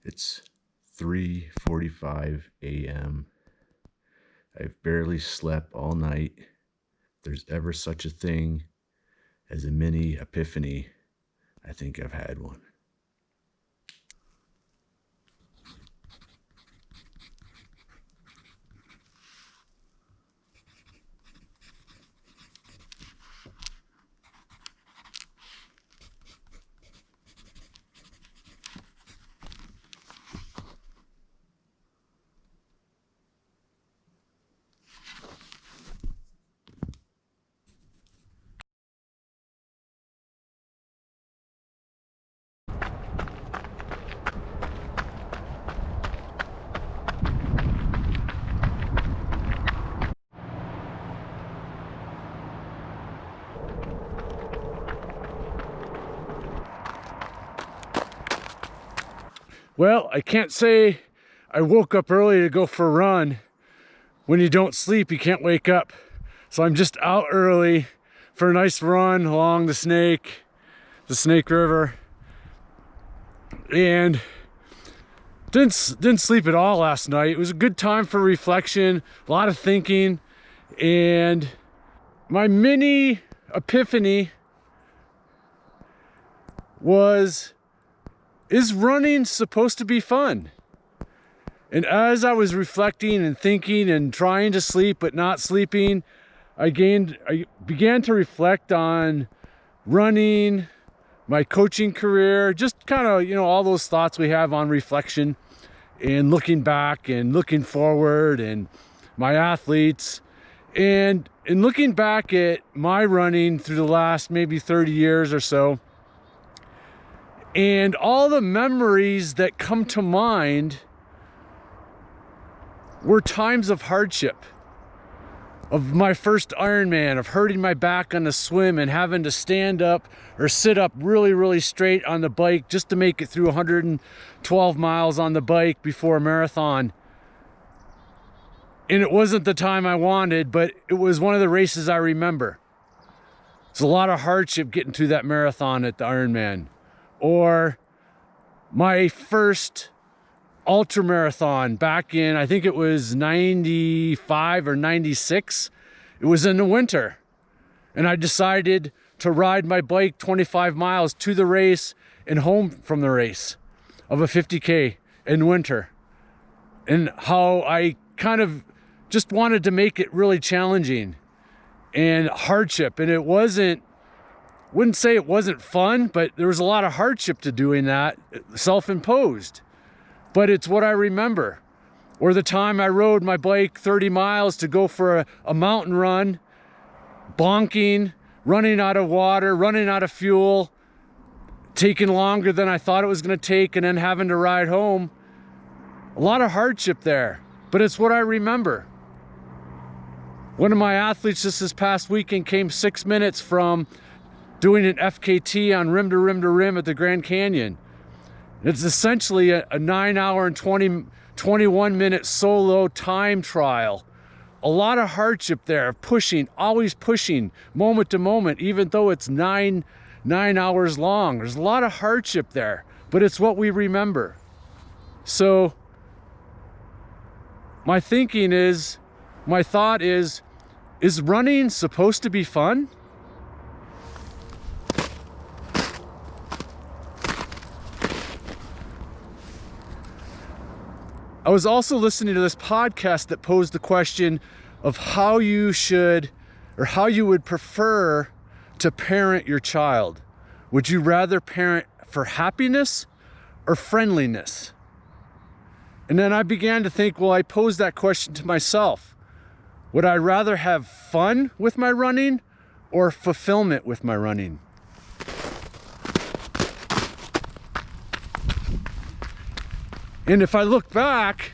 It's 3:45 a.m. I've barely slept all night. If there's ever such a thing as a mini epiphany, I think I've had one. Well, I can't say I woke up early to go for a run. When you don't sleep, you can't wake up. So I'm just out early for a nice run along the Snake River. And didn't sleep at all last night. It was a good time for reflection, a lot of thinking. And my mini epiphany was, is running supposed to be fun? And as I was reflecting and thinking and trying to sleep but not sleeping, I began to reflect on running, my coaching career, just kind of, all those thoughts we have on reflection and looking back and looking forward and my athletes. And in looking back at my running through the last maybe 30 years or so, and all the memories that come to mind were times of hardship. Of my first Ironman, of hurting my back on the swim and having to stand up or sit up really straight on the bike just to make it through 112 miles on the bike before a marathon. And it wasn't the time I wanted, but it was one of the races I remember. It's a lot of hardship getting through that marathon at the Ironman. Or my first ultra marathon back in, I think it was 95 or 96. It was in the winter. And I decided to ride my bike 25 miles to the race and home from the race of a 50K in winter. And how I kind of just wanted to make it really challenging and hardship. And it wouldn't say it wasn't fun, but there was a lot of hardship to doing that, self-imposed. But it's what I remember. Or the time I rode my bike 30 miles to go for a mountain run, bonking, running out of water, running out of fuel, taking longer than I thought it was going to take, and then having to ride home. A lot of hardship there, but it's what I remember. One of my athletes just this past weekend came 6 minutes from doing an FKT on rim to rim to rim at the Grand Canyon. It's essentially a 9-hour and 21 minute solo time trial. A lot of hardship there, pushing, always pushing, moment to moment, even though it's nine hours long. There's a lot of hardship there, but it's what we remember. So my thought is running supposed to be fun? I was also listening to this podcast that posed the question of how you would prefer to parent your child. Would you rather parent for happiness or friendliness? And then I began to think, well, I posed that question to myself. Would I rather have fun with my running or fulfillment with my running? And if I look back,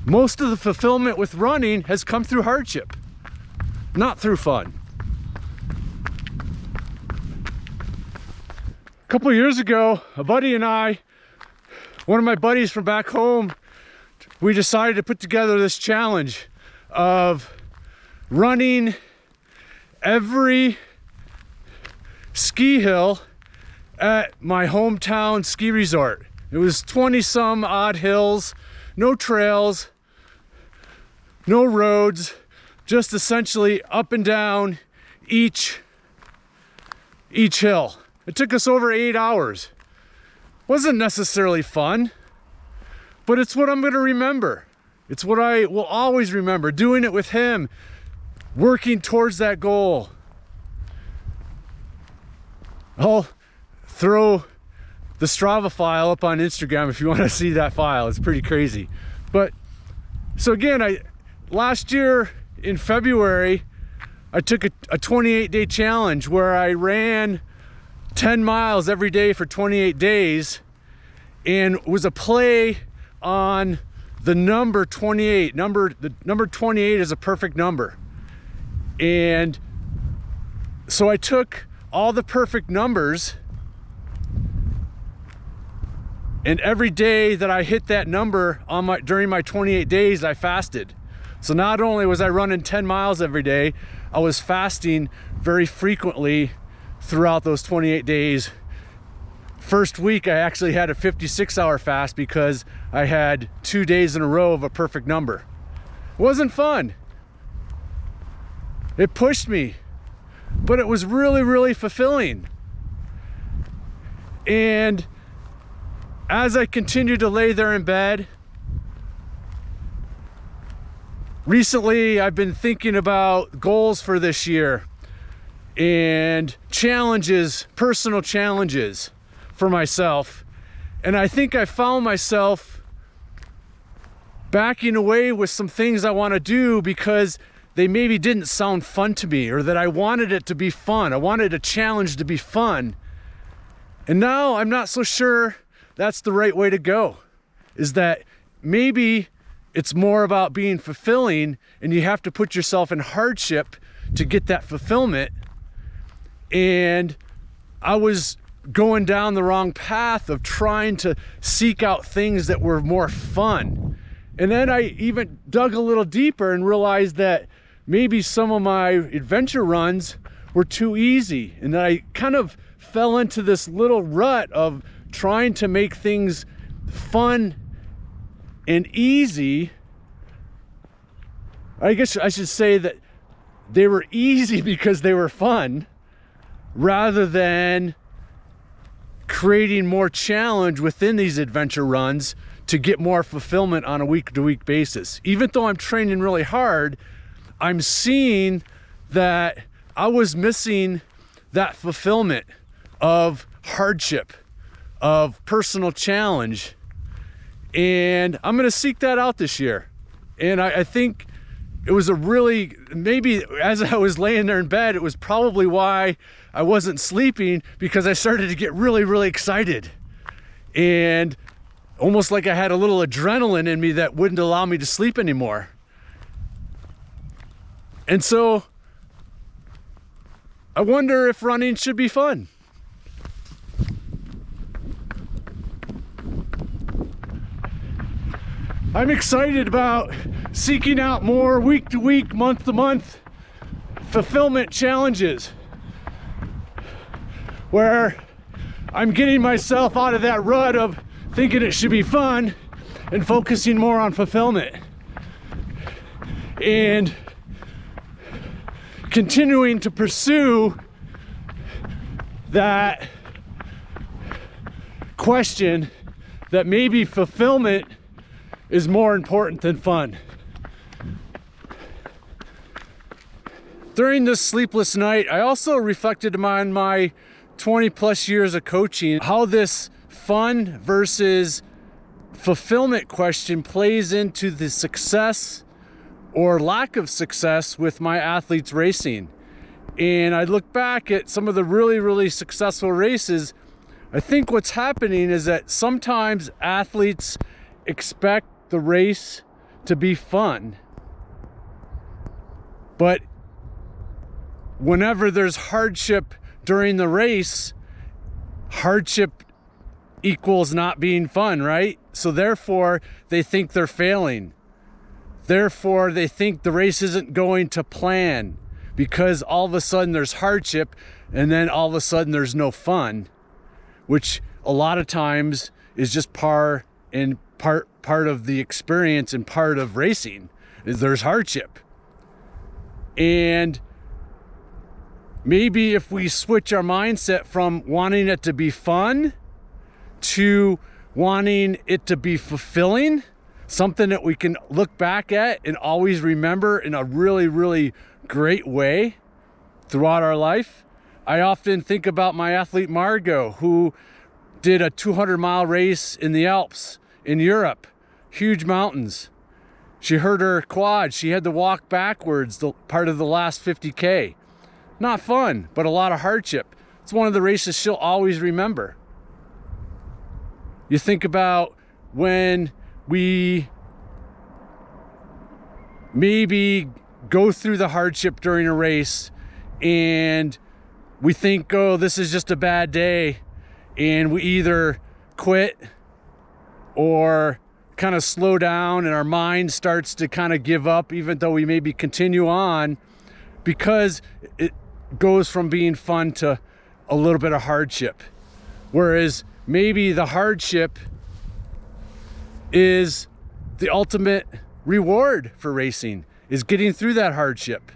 most of the fulfillment with running has come through hardship, not through fun. A couple of years ago, a buddy and I, one of my buddies from back home, we decided to put together this challenge of running every ski hill at my hometown ski resort. It was 20 some odd hills, no trails, no roads, just essentially up and down each hill. It took us over 8 hours. Wasn't necessarily fun, but it's what I'm going to remember. It's what I will always remember, doing it with him, working towards that goal. I'll throw the Strava file up on Instagram if you want to see that file. It's pretty crazy. But so again, last year in February, I took a 28-day challenge where I ran 10 miles every day for 28 days, and it was a play on the number 28. The number 28 is a perfect number. And so I took all the perfect numbers, and every day that I hit that number during my 28 days, I fasted. So not only was I running 10 miles every day, I was fasting very frequently throughout those 28 days. First week, I actually had a 56-hour fast because I had 2 days in a row of a perfect number. It wasn't fun. It pushed me, but it was really, really fulfilling. And as I continued to lay there in bed, recently I've been thinking about goals for this year and challenges, personal challenges for myself. And I think I found myself backing away with some things I want to do because they maybe didn't sound fun to me, or that I wanted it to be fun. I wanted a challenge to be fun. And now I'm not so sure that's the right way to go. Is that maybe it's more about being fulfilling, and you have to put yourself in hardship to get that fulfillment. And I was going down the wrong path of trying to seek out things that were more fun. And then I even dug a little deeper and realized that maybe some of my adventure runs were too easy, and that I kind of fell into this little rut of trying to make things fun and easy. I guess I should say that they were easy because they were fun, rather than creating more challenge within these adventure runs to get more fulfillment on a week-to-week basis. Even though I'm training really hard, I'm seeing that I was missing that fulfillment of hardship, of personal challenge. And I'm going to seek that out this year. And I think it was maybe as I was laying there in bed, it was probably why I wasn't sleeping, because I started to get really, really excited. And almost like I had a little adrenaline in me that wouldn't allow me to sleep anymore. And so I wonder if running should be fun. I'm excited about seeking out more week-to-week, month-to-month fulfillment challenges where I'm getting myself out of that rut of thinking it should be fun and focusing more on fulfillment, and continuing to pursue that question that maybe fulfillment is more important than fun. During this sleepless night, I also reflected on my 20 plus years of coaching, how this fun versus fulfillment question plays into the success or lack of success with my athletes racing. And I look back at some of the really, really successful races. I think what's happening is that sometimes athletes expect the race to be fun, but whenever there's hardship during the race, hardship equals not being fun, right? So therefore they think they're failing. Therefore they think the race isn't going to plan, because all of a sudden there's hardship and then all of a sudden there's no fun. which a lot of times is just part of the experience and part of racing, is there's hardship. And maybe if we switch our mindset from wanting it to be fun to wanting it to be fulfilling, something that we can look back at and always remember in a really, really great way throughout our life. I often think about my athlete Margot, who did a 200-mile race in the Alps in Europe, huge mountains. She hurt her quad. She had to walk backwards the part of the last 50K. Not fun, but a lot of hardship. It's one of the races she'll always remember. You think about when we maybe go through the hardship during a race and we think, oh, this is just a bad day, and we either quit or kind of slow down and our mind starts to kind of give up, even though we maybe continue on, because it goes from being fun to a little bit of hardship. Whereas maybe the hardship is the ultimate reward for racing, is getting through that hardship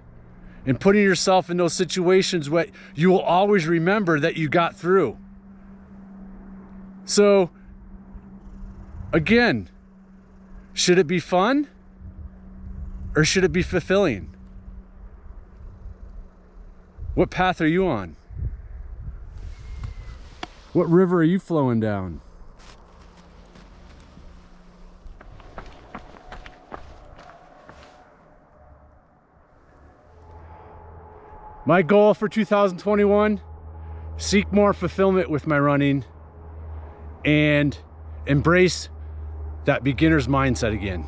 and putting yourself in those situations where you will always remember that you got through. So again, should it be fun or should it be fulfilling? What path are you on? What river are you flowing down? My goal for 2021, seek more fulfillment with my running and embrace that beginner's mindset again.